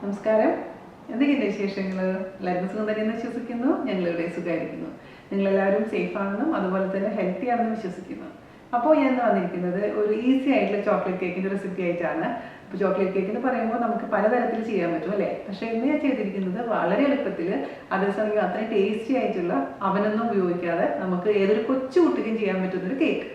നമസ്കാരം. എന്തൊക്കെയുണ്ട് വിശേഷങ്ങൾ? എല്ലാവർക്കും സുഖം തന്നെയെന്ന് വിശ്വസിക്കുന്നു. ഞങ്ങളിവിടെ സുഖമായിരിക്കുന്നു. നിങ്ങളെല്ലാവരും സേഫ് ആണെന്നും അതുപോലെ തന്നെ ഹെൽത്തി ആണെന്നും വിശ്വസിക്കുന്നു. അപ്പോൾ ഞാൻ വന്നിരിക്കുന്നത് ഒരു ഈസി ആയിട്ടുള്ള ചോക്ലേറ്റ് കേക്കിൻ്റെ റെസിപ്പി ആയിട്ടാണ്. അപ്പോൾ ചോക്ലേറ്റ് കേക്ക് എന്ന് പറയുമ്പോൾ നമുക്ക് പലതരത്തിൽ ചെയ്യാൻ പറ്റും അല്ലേ? പക്ഷേ ഇന്ന് ഞാൻ ചെയ്തിരിക്കുന്നത് വളരെ എളുപ്പത്തിൽ, അതേസമയം അത്രയും ടേസ്റ്റി ആയിട്ടുള്ള അവനൊന്നും ഉപയോഗിക്കാതെ നമുക്ക് ഏതൊരു കൊച്ചു കുട്ടിക്കും ചെയ്യാൻ പറ്റുന്നൊരു കേക്ക്.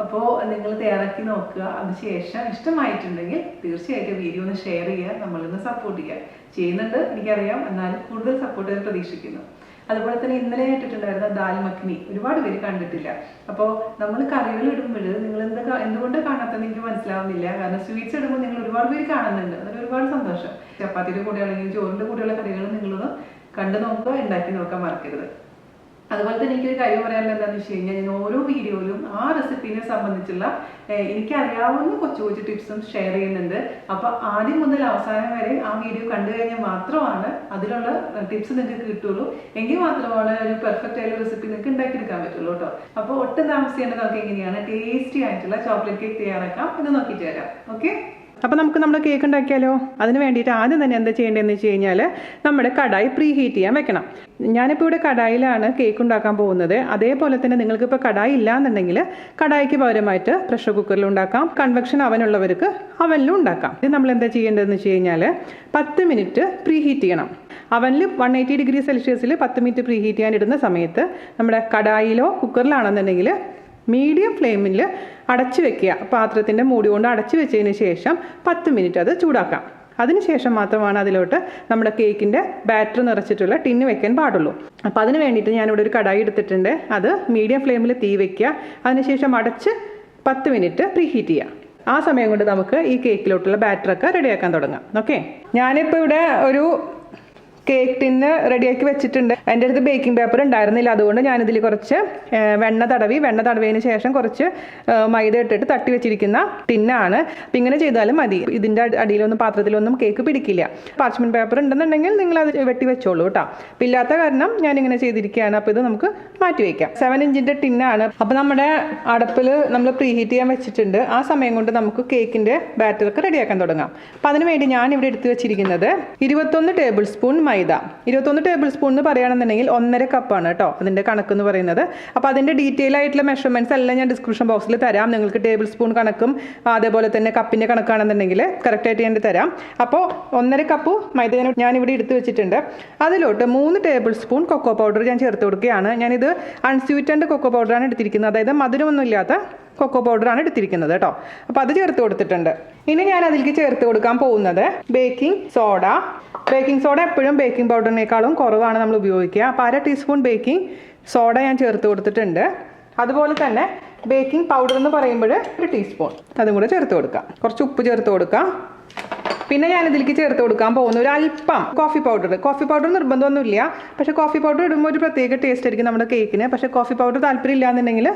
അപ്പോൾ നിങ്ങൾ തയ്യാറാക്കി നോക്കുക. അതിനുശേഷം ഇഷ്ടമായിട്ടുണ്ടെങ്കിൽ തീർച്ചയായിട്ടും വീഡിയോ ഒന്ന് ഷെയർ ചെയ്യുക, നമ്മളൊന്ന് സപ്പോർട്ട് ചെയ്യുക. ചെയ്യുന്നുണ്ട് എനിക്കറിയാം, എന്നാലും കൂടുതൽ സപ്പോർട്ട് ഞാൻ പ്രതീക്ഷിക്കുന്നു. അതുപോലെ തന്നെ ഇന്നലെ ഇട്ടിട്ടുണ്ടായിരുന്ന ദാൽ മഖ്നി ഒരുപാട് പേര് കണ്ടിട്ടില്ല. അപ്പോൾ നമ്മൾ കറികൾ ഇടുമ്പോൾ നിങ്ങൾ എന്തുകൊണ്ട് കാണാത്തതെന്ന് എനിക്ക് മനസ്സിലാവുന്നില്ല. കാരണം സ്വീറ്റ്സ് ഇടുമ്പോൾ നിങ്ങൾ ഒരുപാട് പേര് കാണുന്നുണ്ട്, അതിന് ഒരുപാട് സന്തോഷം. ചപ്പാത്തിയുടെ കൂടെ അല്ലെങ്കിൽ ചോറിൻ്റെ കൂടെയുള്ള കറികൾ നിങ്ങളൊന്ന് കണ്ടു നോക്കുക, ഉണ്ടാക്കി നോക്കാൻ മറക്കരുത്. അതുപോലെ തന്നെ എനിക്കൊരു കാര്യം പറയാനുള്ളത് എന്താണെന്ന് വെച്ച് കഴിഞ്ഞാൽ, ഞാൻ ഓരോ വീഡിയോയിലും ആ റെസിപ്പീനെ സംബന്ധിച്ചുള്ള എനിക്കറിയാവുന്ന കൊച്ചു കൊച്ചു ടിപ്സും ഷെയർ ചെയ്യുന്നുണ്ട്. അപ്പോൾ ആദ്യം മുതൽ അവസാനം വരെ ആ വീഡിയോ കണ്ടു കഴിഞ്ഞാൽ മാത്രമാണ് അതിലുള്ള ടിപ്സ് നിങ്ങൾക്ക് കിട്ടുള്ളൂ. എങ്കിൽ മാത്രമാണ് ഒരു പെർഫെക്റ്റ് ആയിട്ടുള്ള റെസിപ്പി നിങ്ങൾക്ക് ഉണ്ടാക്കിയെടുക്കാൻ പറ്റുള്ളൂ കേട്ടോ. അപ്പോൾ ഒട്ടും താമസിക്കേണ്ടത് നമുക്ക് എങ്ങനെയാണ് ടേസ്റ്റി ആയിട്ടുള്ള ചോക്ലേറ്റ് കേക്ക് തയ്യാറാക്കാം എന്ന് നോക്കിയിട്ട് വരാം. ഓക്കെ, അപ്പോൾ നമുക്ക് നമ്മുടെ കേക്ക് ഉണ്ടാക്കിയാലോ? അതിന് വേണ്ടിയിട്ട് ആദ്യം തന്നെ എന്താ ചെയ്യേണ്ടതെന്ന് വെച്ച് കഴിഞ്ഞാൽ, നമ്മുടെ കടായി പ്രീ ഹീറ്റ് ചെയ്യാൻ വെക്കണം. ഞാനിപ്പോൾ ഇവിടെ കടായിലാണ് കേക്ക് ഉണ്ടാക്കാൻ പോകുന്നത്. അതേപോലെ തന്നെ നിങ്ങൾക്കിപ്പോൾ കടായി ഇല്ലാന്നുണ്ടെങ്കിൽ കടായിക്ക് പകരമായിട്ട് പ്രഷർ കുക്കറിൽ ഉണ്ടാക്കാം. കൺവെക്ഷൻ അവനുള്ളവർക്ക് അവനിലും ഉണ്ടാക്കാം. ഇത് നമ്മൾ എന്താ ചെയ്യേണ്ടതെന്ന് വെച്ച് കഴിഞ്ഞാൽ 10 മിനിറ്റ് പ്രീ ഹീറ്റ് ചെയ്യണം. അവനിൽ 180 ഡിഗ്രി സെൽഷ്യസിൽ 10 മിനിറ്റ് പ്രീ ഹീറ്റ് ചെയ്യാൻ ഇടുന്ന സമയത്ത് നമ്മുടെ കടായിലോ കുക്കറിലാണെന്നുണ്ടെങ്കിൽ മീഡിയം ഫ്ലെയിമിൽ അടച്ചു വെക്കുക. പാത്രത്തിൻ്റെ മൂടി കൊണ്ട് അടച്ചു വെച്ചതിന് ശേഷം 10 മിനിറ്റ് അത് ചൂടാക്കാം. അതിനുശേഷം മാത്രമാണ് അതിലോട്ട് നമ്മുടെ കേക്കിൻ്റെ ബാറ്റർ നിറച്ചിട്ടുള്ള ടിന്ന് വെക്കാൻ പാടുള്ളൂ. അപ്പോൾ അതിന് വേണ്ടിയിട്ട് ഞാനിവിടെ ഒരു കടായി എടുത്തിട്ടുണ്ട്. അത് മീഡിയം ഫ്ലെയിമിൽ തീ വയ്ക്കുക. അതിനുശേഷം അടച്ച് 10 മിനിറ്റ് പ്രീ ഹീറ്റ് ചെയ്യുക. ആ സമയം കൊണ്ട് നമുക്ക് ഈ കേക്കിലോട്ടുള്ള ബാറ്ററൊക്കെ റെഡിയാക്കാൻ തുടങ്ങാം. ഓക്കെ, ഞാനിപ്പോൾ ഇവിടെ ഒരു കേക്ക് ടിന്ന് റെഡിയാക്കി വെച്ചിട്ടുണ്ട്. എൻ്റെ അടുത്ത് ബേക്കിംഗ് പേപ്പർ ഉണ്ടായിരുന്നില്ല, അതുകൊണ്ട് ഞാനിതിൽ കുറച്ച് വെണ്ണ തടവിയതിന് ശേഷം കുറച്ച് മൈദ ഇട്ടിട്ട് തട്ടി വെച്ചിരിക്കുന്ന ടിന്നാണ്. അപ്പം ഇങ്ങനെ ചെയ്താലും മതി. ഇതിൻ്റെ അടിയിലൊന്നും പാത്രത്തിലൊന്നും കേക്ക് പിടിക്കില്ല. പാർച്ച്മെൻറ്റ് പേപ്പർ ഉണ്ടെന്നുണ്ടെങ്കിൽ നിങ്ങൾ അത് വെട്ടി വെച്ചോളൂ കേട്ടോ. അപ്പം ഇല്ലാത്ത കാരണം ഞാനിങ്ങനെ ചെയ്തിരിക്കുകയാണ്. അപ്പോൾ ഇത് നമുക്ക് മാറ്റി വയ്ക്കാം. 7 ഇഞ്ചിൻ്റെ ടിന്നാണ്. അപ്പോൾ നമ്മുടെ അടുപ്പിൽ നമ്മൾ പ്രീ ഹീറ്റ് ചെയ്യാൻ വെച്ചിട്ടുണ്ട്. ആ സമയം കൊണ്ട് നമുക്ക് കേക്കിൻ്റെ ബാറ്ററൊക്കെ റെഡിയാക്കാൻ തുടങ്ങാം. അപ്പോൾ അതിന് വേണ്ടി ഞാനിവിടെ എടുത്ത് വെച്ചിരിക്കുന്നത് 21 ടേബിൾ സ്പൂൺ മൈദ. 21 ടേബിൾ സ്പൂൺ എന്ന് പറയുകയാണെന്നുണ്ടെങ്കിൽ 1.5 കപ്പാണ് കേട്ടോ അതിൻ്റെ കണക്കെന്ന് പറയുന്നത്. അപ്പോൾ അതിൻ്റെ ഡീറ്റെയിൽ ആയിട്ടുള്ള മെഷർമെൻറ്റ്സ് എല്ലാം ഞാൻ ഡിസ്ക്രിപ്ഷൻ ബോക്സിൽ തരാം. നിങ്ങൾക്ക് ടേബിൾ സ്പൂൺ കണക്കും അതേപോലെ തന്നെ കപ്പിൻ്റെ കണക്കാണെന്നുണ്ടെങ്കിൽ കറക്റ്റായിട്ട് ഞാൻ തരാം. അപ്പോൾ 1.5 കപ്പ് മൈദ ഞാനിവിടെ എടുത്ത് വെച്ചിട്ടുണ്ട്. അതിലോട്ട് 3 ടേബിൾ സ്പൂൺ കൊക്കോ പൗഡർ ഞാൻ ചേർത്ത് കൊടുക്കുകയാണ്. ഞാനിത് അൺസ്വീറ്റൻഡ് കൊക്കോ പൗഡറാണ് എടുത്തിരിക്കുന്നത്, അതായത് മധുരമൊന്നും ഇല്ലാത്ത കൊക്കോ പൗഡറാണ് എടുത്തിരിക്കുന്നത് കേട്ടോ. അപ്പോൾ അത് ചേർത്ത് കൊടുത്തിട്ടുണ്ട്. ഇനി ഞാൻ അതിലേക്ക് ചേർത്ത് കൊടുക്കാൻ പോകുന്നത് ബേക്കിംഗ് സോഡ. ബേക്കിംഗ് സോഡ എപ്പോഴും ബേക്കിംഗ് പൗഡറിനേക്കാളും കുറവാണ് നമ്മൾ ഉപയോഗിക്കുക. അപ്പോൾ 1/2 ടീസ്പൂൺ ബേക്കിംഗ് സോഡ ഞാൻ ചേർത്ത് കൊടുത്തിട്ടുണ്ട്. അതുപോലെ തന്നെ ബേക്കിംഗ് പൗഡർ എന്ന് പറയുമ്പോൾ 1 ടീസ്പൂൺ അതും കൂടെ ചേർത്ത് കൊടുക്കുക. കുറച്ച് ഉപ്പ് ചേർത്ത് കൊടുക്കുക. പിന്നെ ഞാൻ ഇതിലേക്ക് ചേർത്ത് കൊടുക്കാൻ പോകുന്ന ഒരു അല്പം കോഫി പൗഡർ നിർബന്ധമൊന്നുമില്ല, പക്ഷേ കോഫി പൗഡർ ഇടുമ്പോൾ ഒരു പ്രത്യേക ടേസ്റ്റ് ആയിരിക്കും നമ്മുടെ കേക്കിന്. പക്ഷേ കോഫി പൗഡർ താല്പര്യം ഇല്ലാന്നുണ്ടെങ്കിൽ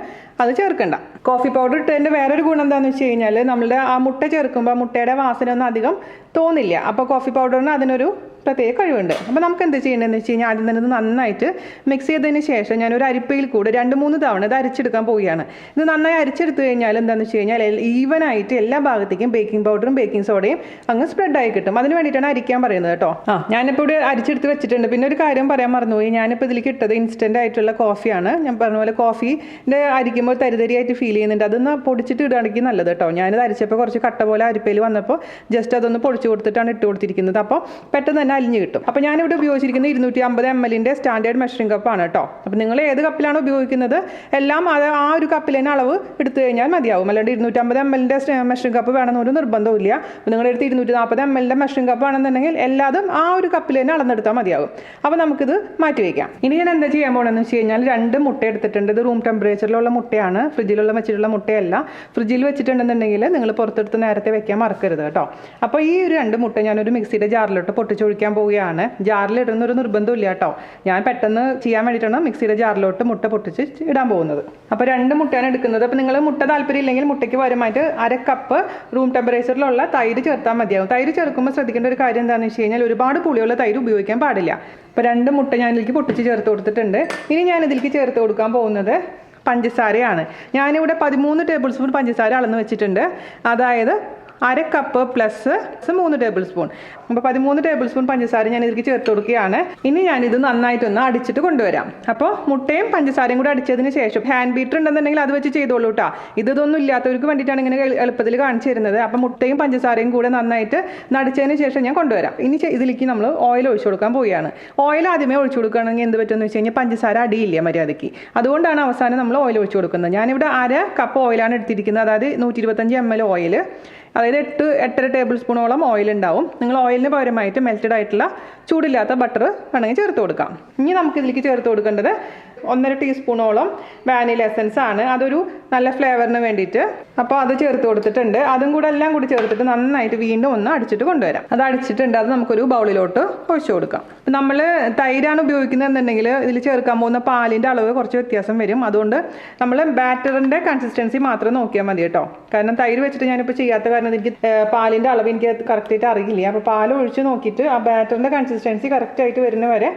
അത് ചേർക്കണ്ട. കോഫി പൗഡർ ഇട്ടതിൻ്റെ വേറൊരു ഗുണം എന്താണെന്ന് വെച്ച് കഴിഞ്ഞാൽ, നമ്മുടെ ആ മുട്ട ചേർക്കുമ്പോൾ മുട്ടയുടെ വാസന ഒന്നും അധികം തോന്നില്ല. അപ്പോൾ കോഫി പൗഡറിന് അതിനൊരു പ്രത്യേക കഴിവുണ്ട്. അപ്പോൾ നമുക്ക് എന്ത് ചെയ്യേണ്ടതെന്ന് വെച്ച് കഴിഞ്ഞാൽ, ആദ്യം തന്നെ ഇത് നന്നായിട്ട് മിക്സ് ചെയ്തതിന് ശേഷം ഞാനൊരു അരിപ്പയിൽ കൂടെ 2-3 തവണ ഇത് അരിച്ചെടുക്കാൻ പോവുകയാണ്. ഇത് നന്നായി അരിച്ചെടുത്ത് കഴിഞ്ഞാൽ എന്താണെന്ന് വെച്ച് കഴിഞ്ഞാൽ ഈവനായിട്ട് എല്ലാ ഭാഗത്തേക്കും ബേക്കിംഗ് പൗഡറും ബേക്കിംഗ് സോഡയും അങ്ങ് സ്പ്രെഡായി കിട്ടും. അതിന് വേണ്ടിയിട്ടാണ് അരിക്കാൻ പറയുന്നത് കേട്ടോ. ഞാനിപ്പോൾ ഇവിടെ അരിച്ചെടുത്ത് വെച്ചിട്ടുണ്ട്. പിന്നെ ഒരു കാര്യം പറയാൻ മറന്നുപോയി, ഞാനിപ്പോൾ ഇതിലേക്ക് ഇട്ടത് ഇൻസ്റ്റൻ്റ് ആയിട്ടുള്ള കോഫിയാണ്. ഞാൻ പറഞ്ഞ പോലെ കോഫീൻ്റെ അരിക്കുമ്പോൾ തരിതരിയായിട്ട് ഫീൽ ചെയ്യുന്നുണ്ട്. അതൊന്ന് പൊടിച്ചിട്ട് ഇടുകയാണെങ്കിൽ നല്ലത് കേട്ടോ. ഞാനിത് അരിച്ചപ്പോൾ കുറച്ച് കട്ട പോലെ അരിപ്പയിൽ വന്നപ്പോൾ ജസ്റ്റ് അതൊന്ന് പൊടിച്ച് കൊടുത്തിട്ടാണ് ഇട്ട് കൊടുത്തിരിക്കുന്നത്. അപ്പോൾ പെട്ടെന്ന് തന്നെ അലിഞ്ഞ് കിട്ടും. അപ്പോൾ ഞാനിവിടെ ഉപയോഗിച്ചിരിക്കുന്നത് 250 ml സ്റ്റാൻഡേർഡ് മെഷറിംഗ് കപ്പാണ് കേട്ടോ. അപ്പോൾ നിങ്ങൾ ഏത് കപ്പിലാണ് ഉപയോഗിക്കുന്നത് എല്ലാം അത് ആ ഒരു കപ്പിൽ തന്നെ അളവ് എടുത്തു കഴിഞ്ഞാൽ മതിയാവും. അല്ലാണ്ട് 250 ml മെഷറിംഗ് കപ്പ് വേണമെന്നൊരു നിർബന്ധമില്ല. അപ്പോൾ നിങ്ങളുടെ അടുത്ത് 240 ml മെഷറിംഗ് കപ്പ് ആണെന്നുണ്ടെങ്കിൽ എല്ലാതും ആ ഒരു കപ്പിൽ തന്നെ അളന്നെടുത്താൽ മതിയാവും. അപ്പോൾ നമുക്കിത് മാറ്റി വയ്ക്കാം. ഇനി ഞാൻ എന്താ ചെയ്യാൻ പോകണമെന്ന് വെച്ച് കഴിഞ്ഞാൽ, 2 മുട്ട എടുത്തിട്ടുണ്ട്. ഇത് റൂം ടെമ്പറേച്ചറിലുള്ള മുട്ടയാണ്, ഫ്രിഡ്ജിലുള്ള വെച്ചിട്ടുള്ള മുട്ടയല്ല. ഫ്രിഡ്ജിൽ വെച്ചിട്ടുണ്ടെന്നുണ്ടെങ്കിൽ നിങ്ങൾ പുറത്തെടുത്ത് നേരത്തെ വെക്കാൻ മറക്കരുത് കേട്ടോ. അപ്പോൾ ഈ ഒരു 2 മുട്ട ഞാനൊരു മിക്സിയുടെ ജാറിലോട്ട് പൊട്ടിച്ചൊഴിക്കാൻ പോവുകയാണ്. ജാറിൽ ഇടുന്നൊരു നിർബന്ധമില്ല കേട്ടോ. ഞാൻ പെട്ടെന്ന് ചെയ്യാൻ വേണ്ടിയിട്ടാണ് മിക്സിയുടെ ജാറിലോട്ട് മുട്ട പൊട്ടിച്ച് ഇടാൻ പോകുന്നത്. അപ്പോൾ 2 മുട്ടയാണ് എടുക്കുന്നത്. അപ്പോൾ നിങ്ങൾ മുട്ട താല്പര്യം ഇല്ലെങ്കിൽ മുട്ടയ്ക്ക് പകരമായിട്ട് 1/2 കപ്പ് റൂം ടെമ്പറേച്ചറിലുള്ള തൈര് ചേർത്താൽ മതിയാവും. തൈര് ചേർക്കുമ്പോൾ ശ്രദ്ധിക്കേണ്ട ഒരു കാര്യം എന്താണെന്ന് വെച്ച് കഴിഞ്ഞാൽ, ഒരുപാട് പുളിയുള്ള തൈര് ഉപയോഗിക്കാൻ പാടില്ല. അപ്പോൾ 2 മുട്ട ഞാൻ ഇതിലേക്ക് പൊട്ടിച്ച് ചേർത്ത് കൊടുത്തിട്ടുണ്ട്. ഇനി ഞാൻ ഇതിലേക്ക് ചേർത്ത് കൊടുക്കാൻ പോകുന്നത് പഞ്ചസാരയാണ്. ഞാനിവിടെ 13 ടേബിൾ സ്പൂൺ പഞ്ചസാര അളന്ന് വെച്ചിട്ടുണ്ട്. അതായത് 1 കപ്പ് പ്ലസ് 3 ടേബിൾ സ്പൂൺ. അപ്പോൾ 13 ടേബിൾ സ്പൂൺ പഞ്ചസാര ഞാൻ ഇതിലേക്ക് ചേർത്ത് കൊടുക്കുകയാണ്. ഇനി ഞാനിത് നന്നായിട്ടൊന്ന് അടിച്ചിട്ട് കൊണ്ടുവരാം. അപ്പോൾ മുട്ടയും പഞ്ചസാരയും കൂടെ അടിച്ചതിന് ശേഷം ഹാൻഡ് ബീറ്റർ ഉണ്ടെന്നുണ്ടെങ്കിൽ അത് വെച്ച് ചെയ്തോളൂ കേട്ടോ. ഇതൊന്നും ഇല്ലാത്തവർക്ക് വേണ്ടിയിട്ടാണ് ഇങ്ങനെ എളുപ്പത്തിൽ കാണിച്ചു തരുന്നത്. അപ്പോൾ മുട്ടയും പഞ്ചസാരയും കൂടെ നന്നായിട്ട് നടിച്ചതിന് ശേഷം ഞാൻ കൊണ്ടുവരാം. ഇനി ഇതിലേക്ക് നമ്മൾ ഓയിൽ ഒഴിച്ചു കൊടുക്കാൻ പോവുകയാണ്. ഓയിൽ ആദ്യമേ ഒഴിച്ചു കൊടുക്കുകയാണെങ്കിൽ എന്ത് പറ്റുമെന്ന് വെച്ച് കഴിഞ്ഞാൽ പഞ്ചസാര അടിയില്ല മര്യാദയ്ക്ക്. അതുകൊണ്ടാണ് അവസാനം നമ്മൾ ഓയിൽ ഒഴിച്ചു കൊടുക്കുന്നത്. ഞാനിവിടെ 1/2 കപ്പ് ഓയിലാണ് എടുത്തിരിക്കുന്നത്. അതായത് 125 ml ഓയിൽ, അതായത് 8-8.5 ടേബിൾ സ്പൂണോളം ഓയിൽ ഉണ്ടാവും. നിങ്ങൾ ഓയിലിന് പകരമായിട്ട് മെൽറ്റഡ് ആയിട്ടുള്ള ചൂടില്ലാത്ത ബട്ടർ വേണമെങ്കിൽ ചേർത്ത് കൊടുക്കാം. ഇനി നമുക്ക് ഇതിലേക്ക് ചേർത്ത് കൊടുക്കേണ്ടത് 1.5 ടീസ്പൂണോളം വാനില എസൻസ് ആണ്. അതൊരു നല്ല ഫ്ലേവറിന് വേണ്ടിയിട്ട്. അപ്പോൾ അത് ചേർത്ത് കൊടുത്തിട്ടുണ്ട്. അതും കൂടെ എല്ലാം കൂടി ചേർത്തിട്ട് നന്നായിട്ട് വീണ്ടും ഒന്ന് അടിച്ചിട്ട് കൊണ്ടുവരാം. അത് അടിച്ചിട്ടുണ്ട്. അത് നമുക്കൊരു ബൗളിലോട്ട് ഒഴിച്ചു കൊടുക്കാം. നമ്മൾ തൈരാണ് ഉപയോഗിക്കുന്നതെന്നുണ്ടെങ്കിൽ ഇതിൽ ചേർക്കാൻ പോകുന്ന പാലിൻ്റെ അളവ് കുറച്ച് വ്യത്യാസം വരും. അതുകൊണ്ട് നമ്മൾ ബാറ്ററിൻ്റെ കൺസിസ്റ്റൻസി മാത്രം നോക്കിയാൽ മതി കേട്ടോ. കാരണം തൈര് വെച്ചിട്ട് ഞാനിപ്പോൾ ചെയ്യാത്ത കാരണം എനിക്ക് പാലിൻ്റെ അളവ് എനിക്ക് കറക്റ്റായിട്ട് അറിയില്ല. അപ്പോൾ പാൽ ഒഴിച്ച് നോക്കിയിട്ട് ആ ബാറ്ററിൻ്റെ കൺസിസ്റ്റൻസി കറക്റ്റായിട്ട് വരുന്ന വരെ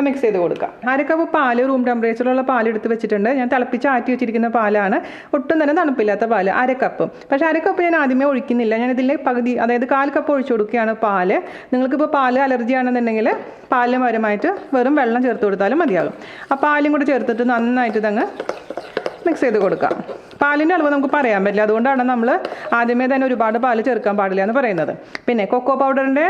മിക്സ് ചെയ്ത് കൊടുക്കാം. 1 കപ്പ് പാല് റൂം ടെമ്പറേച്ചറിലുള്ള പാൽ എടുത്ത് വെച്ചിട്ടുണ്ട്. ഞാൻ തിളപ്പിച്ച് ആറ്റി വെച്ചിരിക്കുന്ന പാലാണ്, ഒട്ടും തന്നെ തണുപ്പില്ലാത്ത പാല്, 1 കപ്പ്. പക്ഷേ 1 കപ്പ് ഞാൻ ആദ്യമേ ഒഴിക്കുന്നില്ല. ഞാൻ ഇതിലെ പകുതി, അതായത് 1/4 കപ്പ് ഒഴിച്ചു കൊടുക്കുകയാണ് പാല്. നിങ്ങൾക്കിപ്പോൾ പാല് അലർജി ആണെന്നുണ്ടെങ്കിൽ പാലിന് പകരമായിട്ട് വെറും വെള്ളം ചേർത്ത് കൊടുത്താലും മതിയാകും. ആ പാലും കൂടി ചേർത്തിട്ട് നന്നായിട്ട് ഇതങ്ങ് മിക്സ് ചെയ്ത് കൊടുക്കാം. പാലിൻ്റെ അളവ് നമുക്ക് പറയാൻ പറ്റില്ല. അതുകൊണ്ടാണ് നമ്മൾ ആദ്യമേ തന്നെ ഒരുപാട് പാല് ചേർക്കാൻ പാടില്ല എന്ന് പറയുന്നത്. പിന്നെ കൊക്കോ പൗഡറിൻ്റെ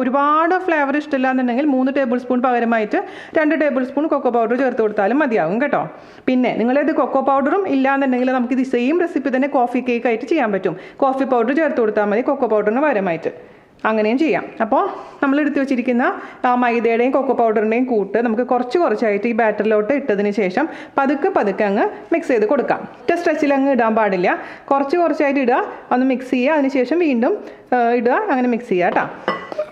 ഒരുപാട് ഫ്ലേവർ ഇഷ്ടമില്ല എന്നുണ്ടെങ്കിൽ 3 ടേബിൾ സ്പൂൺ പകരമായിട്ട് 2 ടേബിൾ സ്പൂൺ കൊക്കോ പൗഡർ ചേർത്ത് കൊടുത്താലും മതിയാകും കേട്ടോ. പിന്നെ നിങ്ങളിത് കൊക്കോ പൗഡറും ഇല്ല എന്നുണ്ടെങ്കിൽ നമുക്കിത് സെയിം റെസിപ്പി തന്നെ കോഫി കേക്ക് ആയിട്ട് ചെയ്യാൻ പറ്റും. കോഫി പൗഡർ ചേർത്ത് കൊടുത്താൽ മതി കൊക്കോ പൗഡറിന് പകരമായിട്ട്. അങ്ങനെയും ചെയ്യാം. അപ്പോൾ നമ്മൾ എടുത്തു വെച്ചിരിക്കുന്ന മൈദയുടെയും കൊക്കോ പൗഡറിൻ്റെയും കൂട്ട് നമുക്ക് കുറച്ചായിട്ട് ഈ ബാറ്ററിലോട്ട് ഇട്ടതിന് ശേഷം പതുക്കെ അങ്ങ് മിക്സ് ചെയ്ത് കൊടുക്കാം. ഒറ്റ സ്ട്രെച്ചിൽ അങ്ങ് ഇടാൻ പാടില്ല. കുറച്ചായിട്ട് ഇടുക, ഒന്ന് മിക്സ് ചെയ്യുക, അതിനുശേഷം വീണ്ടും ഇടുക, അങ്ങനെ മിക്സ് ചെയ്യുക കേട്ടോ.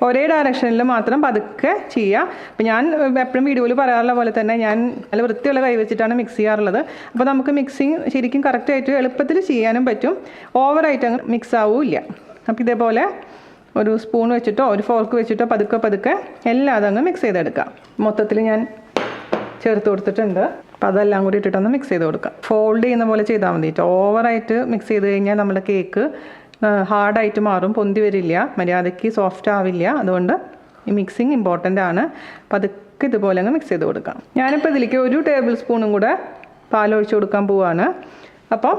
ഒരേ ഡയറക്ഷനിൽ മാത്രം പതുക്കെ ചെയ്യുക. അപ്പോൾ ഞാൻ എപ്പോഴും വീഡിയോയിൽ പറയാറുള്ള പോലെ തന്നെ ഞാൻ നല്ല വൃത്തിയുള്ള കൈ വെച്ചിട്ടാണ് മിക്സ് ചെയ്യാറുള്ളത്. അപ്പോൾ നമുക്ക് മിക്സിങ് ശരിക്കും കറക്റ്റായിട്ട് എളുപ്പത്തിൽ ചെയ്യാനും പറ്റും. ഓവറായിട്ട് അങ്ങ് മിക്സ് ആവില്ല. അപ്പോൾ ഇതേപോലെ ഒരു സ്പൂൺ വെച്ചിട്ടോ ഒരു ഫോർക്ക് വെച്ചിട്ടോ പതുക്കെ എല്ലാം അതങ്ങ് മിക്സ് ചെയ്തെടുക്കാം. മൊത്തത്തിൽ ഞാൻ ചേർത്ത് കൊടുത്തിട്ടുണ്ട്. അപ്പോൾ അതെല്ലാം കൂടി ഇട്ടിട്ടൊന്ന് മിക്സ് ചെയ്ത് കൊടുക്കാം. ഫോൾഡ് ചെയ്യുന്ന പോലെ ചെയ്താൽ മതി. ഓവറായിട്ട് മിക്സ് ചെയ്ത് കഴിഞ്ഞാൽ നമ്മുടെ കേക്ക് ഹാർഡായിട്ട് മാറും, പൊന്തി വരില്ല, മര്യാദയ്ക്ക് സോഫ്റ്റ് ആവില്ല. അതുകൊണ്ട് ഈ മിക്സിങ് ഇമ്പോർട്ടൻ്റ് ആണ്. പതുക്കെ ഇതുപോലെ അങ്ങ് മിക്സ് ചെയ്ത് കൊടുക്കാം. ഞാനിപ്പോൾ ഇതിലേക്ക് 1 ടേബിൾ സ്പൂണും കൂടെ പാലൊഴിച്ച് കൊടുക്കാൻ പോവാണ്. അപ്പോൾ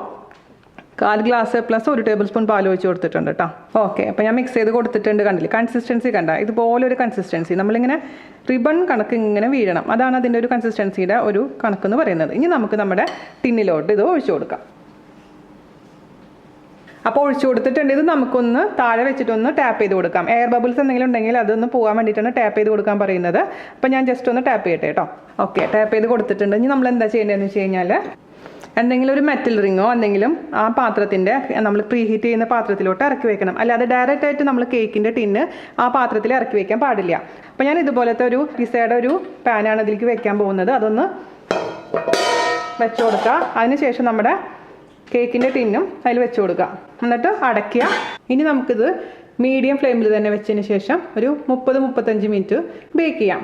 1/4 ഗ്ലാസ് പ്ലസ് 1 ടേബിൾ സ്പൂൺ പാൽ ഒഴിച്ച് കൊടുത്തിട്ടുണ്ട് കേട്ടോ. ഓക്കെ, അപ്പോൾ ഞാൻ മിക്സ് ചെയ്ത് കൊടുത്തിട്ടുണ്ട്. കണ്ടില്ലേ കൺസിസ്റ്റൻസി കണ്ട? ഇതുപോലൊരു കൺസിസ്റ്റൻസി, നമ്മളിങ്ങനെ റിബൺ കണക്ക് ഇങ്ങനെ വീഴണം. അതാണ് അതിൻ്റെ ഒരു കൺസിസ്റ്റൻസിയുടെ ഒരു കണക്കെന്ന് പറയുന്നത്. ഇനി നമുക്ക് നമ്മുടെ ടിന്നിലോട്ട് ഇത് ഒഴിച്ചു കൊടുക്കാം. അപ്പോൾ ഒഴിച്ചു കൊടുത്തിട്ടുണ്ട്. ഇത് നമുക്കൊന്ന് താഴെ വെച്ചിട്ടൊന്ന് ടാപ്പ് ചെയ്ത് കൊടുക്കാം. എയർ ബബിൾസ് എന്തെങ്കിലും ഉണ്ടെങ്കിൽ അതൊന്ന് പോകാൻ വേണ്ടിയിട്ടാണ് ടാപ്പ് ചെയ്ത് കൊടുക്കാൻ പറയുന്നത്. അപ്പോൾ ഞാൻ ജസ്റ്റ് ഒന്ന് ടാപ്പ് ചെയ്യട്ടെ കേട്ടോ. ഓക്കെ, ടാപ്പ് ചെയ്ത് കൊടുത്തിട്ടുണ്ട്. ഇനി നമ്മൾ എന്താ ചെയ്യേണ്ടതെന്ന് വെച്ച് കഴിഞ്ഞാൽ എന്തെങ്കിലും ഒരു മെറ്റൽ റിങ്ങോ എന്തെങ്കിലും ആ പാത്രത്തിൻ്റെ നമ്മൾ പ്രീ ഹീറ്റ് ചെയ്യുന്ന പാത്രത്തിലോട്ട് ഇറക്കി വെക്കണം. അല്ലാതെ ഡയറക്റ്റായിട്ട് നമ്മൾ കേക്കിൻ്റെ ടിന്ന് ആ പാത്രത്തിൽ ഇറക്കി വെക്കാൻ പാടില്ല. അപ്പോൾ ഞാൻ ഇതുപോലത്തെ ഒരു പിസയുടെ ഒരു പാനാണ് ഇതിലേക്ക് വെക്കാൻ പോകുന്നത്. അതൊന്ന് വെച്ച് കൊടുക്കുക. അതിനുശേഷം നമ്മുടെ കേക്കിൻ്റെ ടിന്നും അതിൽ വെച്ച് കൊടുക്കുക. എന്നിട്ട് അടയ്ക്കുക. ഇനി നമുക്കിത് മീഡിയം ഫ്ലെയിമിൽ തന്നെ വെച്ചതിന് ശേഷം ഒരു 30-35 മിനിറ്റ് ബേക്ക് ചെയ്യാം.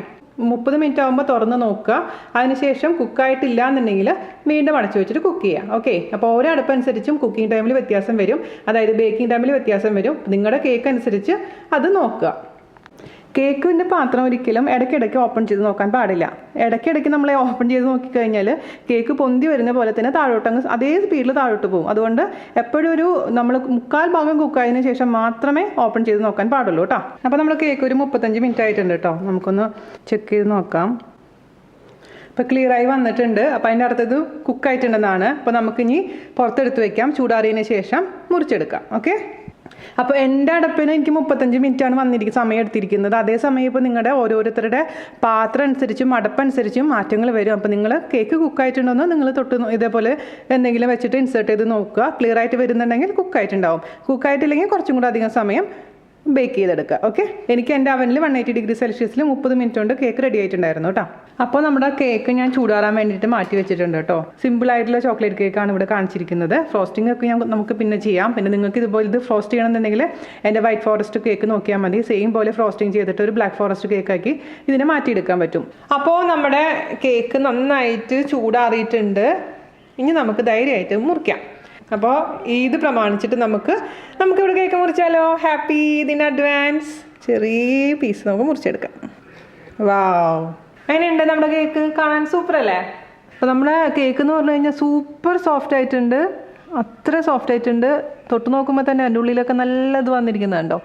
30 മിനിറ്റ് ആകുമ്പോൾ തുറന്ന് നോക്കുക. അതിനുശേഷം കുക്കായിട്ടില്ല എന്നുണ്ടെങ്കിൽ വീണ്ടും അടച്ചു വെച്ചിട്ട് കുക്ക് ചെയ്യുക. ഓക്കെ, അപ്പോൾ ഓരോ അടുപ്പനുസരിച്ചും കുക്കിംഗ് ടൈമിൽ വ്യത്യാസം വരും, അതായത് ബേക്കിംഗ് ടൈമിൽ വ്യത്യാസം വരും. നിങ്ങളുടെ കേക്ക് അനുസരിച്ച് അത് നോക്കുക. കേക്കിൻ്റെ പാത്രം ഒരിക്കലും ഇടയ്ക്കിടയ്ക്ക് ഓപ്പൺ ചെയ്ത് നോക്കാൻ പാടില്ല. ഇടയ്ക്കിടയ്ക്ക് നമ്മൾ ഓപ്പൺ ചെയ്ത് നോക്കിക്കഴിഞ്ഞാൽ കേക്ക് പൊന്തി വരുന്ന പോലെ തന്നെ താഴോട്ടങ്ങ് അതേ സ്പീഡിൽ താഴോട്ട് പോകും. അതുകൊണ്ട് എപ്പോഴും ഒരു നമ്മൾ 1/4 ഭാഗം കുക്കായതിനു ശേഷം മാത്രമേ ഓപ്പൺ ചെയ്ത് നോക്കാൻ പാടുള്ളൂ കേട്ടോ. അപ്പോൾ നമ്മൾ കേക്ക് ഒരു 35 മിനിറ്റ് ആയിട്ടുണ്ട് കേട്ടോ. നമുക്കൊന്ന് ചെക്ക് ചെയ്ത് നോക്കാം. ഇപ്പോൾ ക്ലിയറായി വന്നിട്ടുണ്ട്. അപ്പോൾ അതിൻ്റെ അടുത്തത് കുക്കായിട്ടുണ്ടെന്നാണ്. അപ്പോൾ നമുക്കിനി പുറത്തെടുത്ത് വയ്ക്കാം. ചൂടാറിയതിന് ശേഷം മുറിച്ചെടുക്കാം. ഓക്കെ, അപ്പോൾ എൻ്റെ അടപ്പിന് എനിക്ക് 35 മിനിറ്റാണ് സമയം എടുത്തിരിക്കുന്നത്. അതേസമയം ഇപ്പോൾ നിങ്ങളുടെ ഓരോരുത്തരുടെ പാത്രം അനുസരിച്ചും അടപ്പനുസരിച്ചും മാറ്റങ്ങൾ വരും. അപ്പോൾ നിങ്ങൾ കേക്ക് കുക്കായിട്ടുണ്ടോയെന്ന് നിങ്ങൾ തൊട്ട് ഇതേപോലെ എന്തെങ്കിലും വെച്ചിട്ട് ഇൻസേർട്ട് ചെയ്ത് നോക്കുക. ക്ലിയർ ആയിട്ട് വരുന്നുണ്ടെങ്കിൽ കുക്കായിട്ടുണ്ടാവും. കുക്കായിട്ടില്ലെങ്കിൽ കുറച്ചും കൂടെ അധികം സമയം ബേക്ക് ചെയ്തെടുക്കുക. ഓക്കെ, എനിക്ക് എൻ്റെ അവനിൽ 180 ഡിഗ്രി സെൽഷ്യസിൽ 30 മിനിറ്റ് കൊണ്ട് കേക്ക് റെഡി ആയിട്ടുണ്ടായിരുന്നു കേട്ടോ. അപ്പോൾ നമ്മുടെ കേക്ക് ഞാൻ ചൂടാറാൻ വേണ്ടിയിട്ട് മാറ്റി വെച്ചിട്ടുണ്ട് കേട്ടോ. സിമ്പിളായിട്ടുള്ള ചോക്ലേറ്റ് കേക്കാണ് ഇവിടെ കാണിച്ചിരിക്കുന്നത്. ഫ്രോസ്റ്റിംഗ് ഒക്കെ നമുക്ക് പിന്നെ ചെയ്യാം. പിന്നെ നിങ്ങൾക്ക് ഇതുപോലെ ഇത് ഫ്രോസ്റ്റ് ചെയ്യണമെന്നുണ്ടെങ്കിൽ എൻ്റെ വൈറ്റ് ഫോറസ്റ്റ് കേക്ക് നോക്കിയാൽ മതി. സെയിം പോലെ ഫ്രോസ്റ്റിംഗ് ചെയ്തിട്ട് ഒരു ബ്ലാക്ക് ഫോറസ്റ്റ് കേക്കാക്കി ഇതിനെ മാറ്റിയെടുക്കാൻ പറ്റും. അപ്പോൾ നമ്മുടെ കേക്ക് നന്നായിട്ട് ചൂടാറിയിട്ടുണ്ട്. ഇനി നമുക്ക് ധൈര്യമായിട്ട് മുറിക്കാം. അപ്പോൾ ഇത് പ്രമാണിച്ചിട്ട് നമുക്കിവിടെ കേക്ക് മുറിച്ചാലോ? Happy Eid in advance. ചെറിയ പീസ് നമുക്ക് മുറിച്ചെടുക്കാം. വാവ്, അങ്ങനെയുണ്ട് നമ്മുടെ കേക്ക്. കാണാൻ സൂപ്പർ അല്ലേ? അപ്പോൾ നമ്മുടെ കേക്ക് എന്ന് പറഞ്ഞു കഴിഞ്ഞാൽ സൂപ്പർ സോഫ്റ്റ് ആയിട്ടുണ്ട്. അത്ര സോഫ്റ്റ് ആയിട്ടുണ്ട്. തൊട്ട് നോക്കുമ്പോൾ തന്നെ അതിൻ്റെ ഉള്ളിലൊക്കെ നല്ലത് വന്നിരിക്കുന്നുണ്ടോ.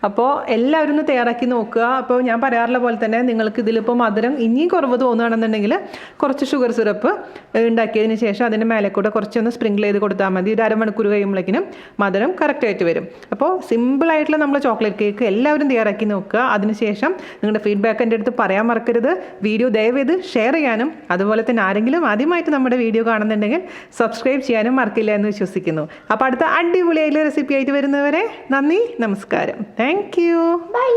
അപ്പോൾ എല്ലാവരും ഒന്ന് തയ്യാറാക്കി നോക്കുക. അപ്പോൾ ഞാൻ പറയാറുള്ള പോലെ തന്നെ നിങ്ങൾക്ക് ഇതിലിപ്പോൾ മധുരം ഇനിയും കുറവ് തോന്നുകയാണെന്നുണ്ടെങ്കിൽ കുറച്ച് ഷുഗർ സിറപ്പ് ഉണ്ടാക്കിയതിന് ശേഷം അതിൻ്റെ മേലെ കൂടെ കുറച്ചൊന്ന് സ്പ്രിങ്കിൾ ചെയ്ത് കൊടുത്താൽ മതി. ഒരു അരമണിക്കൂർ കഴിയുമ്പോഴേക്കിനും മധുരം കറക്റ്റായിട്ട് വരും. അപ്പോൾ സിമ്പിളായിട്ടുള്ള നമ്മൾ ചോക്ലേറ്റ് കേക്ക് എല്ലാവരും തയ്യാറാക്കി നോക്കുക. അതിനുശേഷം നിങ്ങളുടെ ഫീഡ്ബാക്ക് എൻ്റെ അടുത്ത് പറയാൻ മറക്കരുത്. വീഡിയോ ദയവേത് ഷെയർ ചെയ്യാനും അതുപോലെ തന്നെ ആരെങ്കിലും ആദ്യമായിട്ട് നമ്മുടെ വീഡിയോ കാണുന്നുണ്ടെങ്കിൽ സബ്സ്ക്രൈബ് ചെയ്യാനും മറക്കില്ല എന്ന് വിശ്വസിക്കുന്നു. അപ്പോൾ അടുത്ത അടിപൊളിയായിട്ടുള്ള റെസിപ്പി ആയിട്ട് വരുന്നവരെ നന്ദി, നമസ്കാരം. Thank you. ബൈ.